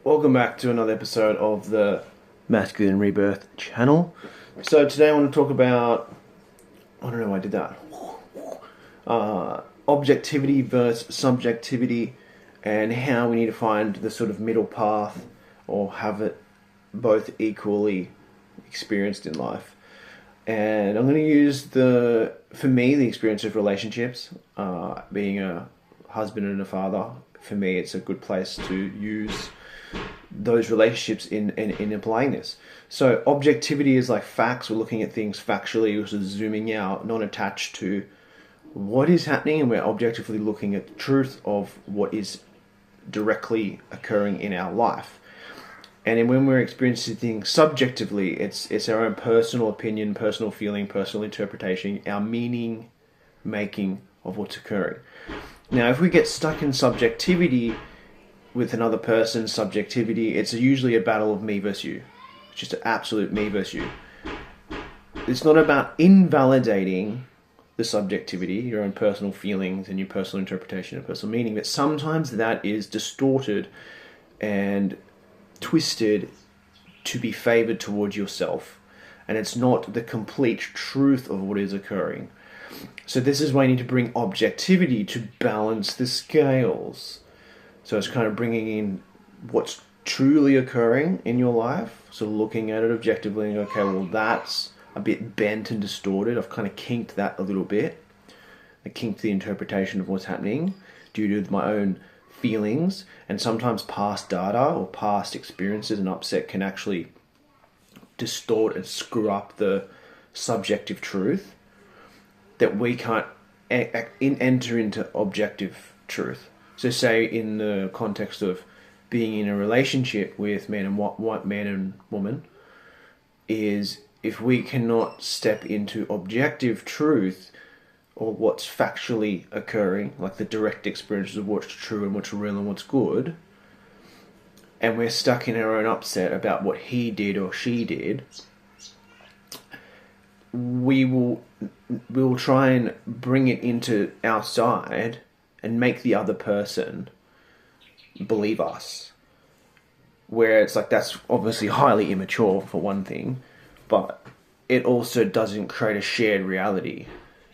Welcome back to another episode of the Masculine Rebirth channel. So today I want to talk about, I don't know why I did that, objectivity versus subjectivity, and how we need to find the sort of middle path or have it both equally experienced in life. And I'm going to use for me, the experience of relationships, being a husband and a father. For me, it's a good place to use those relationships in applying this. So objectivity is like facts. We're looking at things factually, we're sort of zooming out, not attached to what is happening, and we're objectively looking at the truth of what is directly occurring in our life. And then when we're experiencing things subjectively, it's our own personal opinion, personal feeling, personal interpretation, our meaning making of what's occurring. Now, if we get stuck in subjectivity with another person's subjectivity, it's usually a battle of me versus you. It's just an absolute me versus you. It's not about invalidating the subjectivity, your own personal feelings and your personal interpretation and personal meaning, but sometimes that is distorted and twisted to be favored towards yourself, and it's not the complete truth of what is occurring. So this is why you need to bring objectivity to balance the scales. So it's kind of bringing in what's truly occurring in your life, so looking at it objectively and okay, well, that's a bit bent and distorted. I've kind of kinked that a little bit. I kinked the interpretation of what's happening due to my own feelings, and sometimes past data or past experiences and upset can actually distort and screw up the subjective truth that we can't enter into objective truth. So say in the context of being in a relationship with man and woman, is if we cannot step into objective truth or what's factually occurring, like the direct experiences of what's true and what's real and what's good, and we're stuck in our own upset about what he did or she did, we'll try and bring it into our side and make the other person believe us. Where it's like, that's obviously highly immature for one thing, but it also doesn't create a shared reality.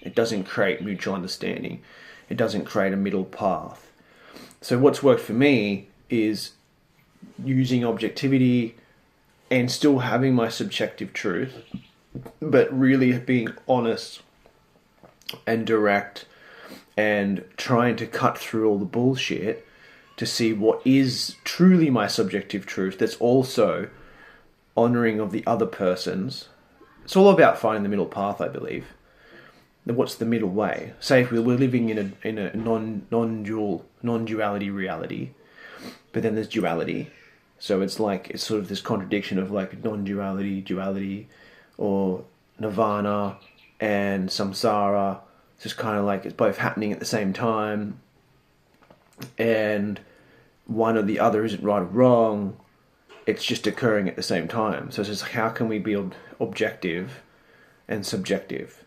It doesn't create mutual understanding. It doesn't create a middle path. So what's worked for me is using objectivity and still having my subjective truth, but really being honest and direct and trying to cut through all the bullshit to see what is truly my subjective truth that's also honouring of the other person's. It's all about finding the middle path, I believe. What's the middle way? Say if we're living in a non-duality reality, but then there's duality. So it's sort of this contradiction of like non-duality, duality, or nirvana and samsara. It's just kind of like it's both happening at the same time, and one or the other isn't right or wrong. It's just occurring at the same time. So it's just how can we be objective and subjective?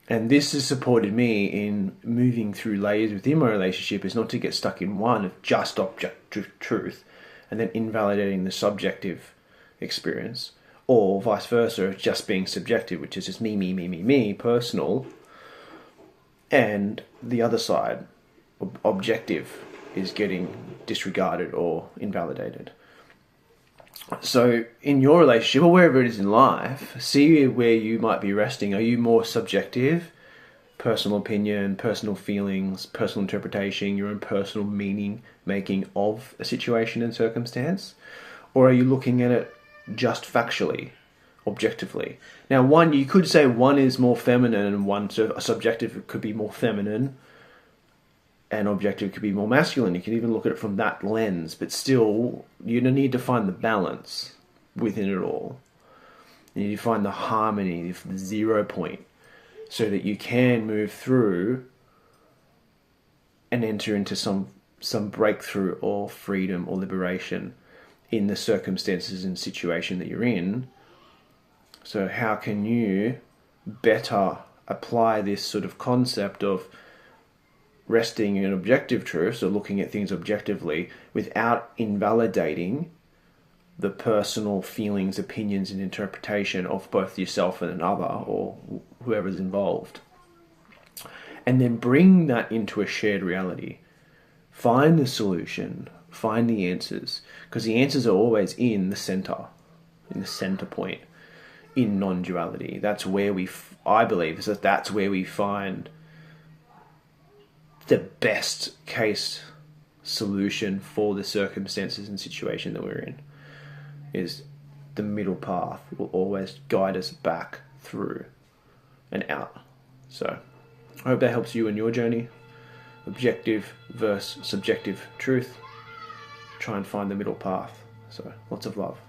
And this has supported me in moving through layers within my relationship, is not to get stuck in one of just objective truth and then invalidating the subjective experience, or vice versa, just being subjective, which is just me, personal, and the other side, objective, is getting disregarded or invalidated. So in your relationship, or wherever it is in life, see where you might be resting. Are you more subjective, personal opinion, personal feelings, personal interpretation, your own personal meaning making of a situation and circumstance? Or are you looking at it just factually, objectively? Now, you could say one is more feminine and one subjective could be more feminine, and objective could be more masculine. You could even look at it from that lens, but still, you need to find the balance within it all. You need to find the harmony, the 0 point, so that you can move through and enter into some breakthrough or freedom or liberation in the circumstances and situation that you're in. So how can you better apply this sort of concept of resting in objective truth, so looking at things objectively without invalidating the personal feelings, opinions, and interpretation of both yourself and another or whoever's involved. And then bring that into a shared reality. Find the solution, find the answers, because the answers are always in the center point, in non-duality. That's where I believe, is that's where we find the best case solution for the circumstances and situation that we're in. Is the middle path will always guide us back through and out. So I hope that helps you in your journey. Objective versus subjective truth. Try and find the middle path. So lots of love.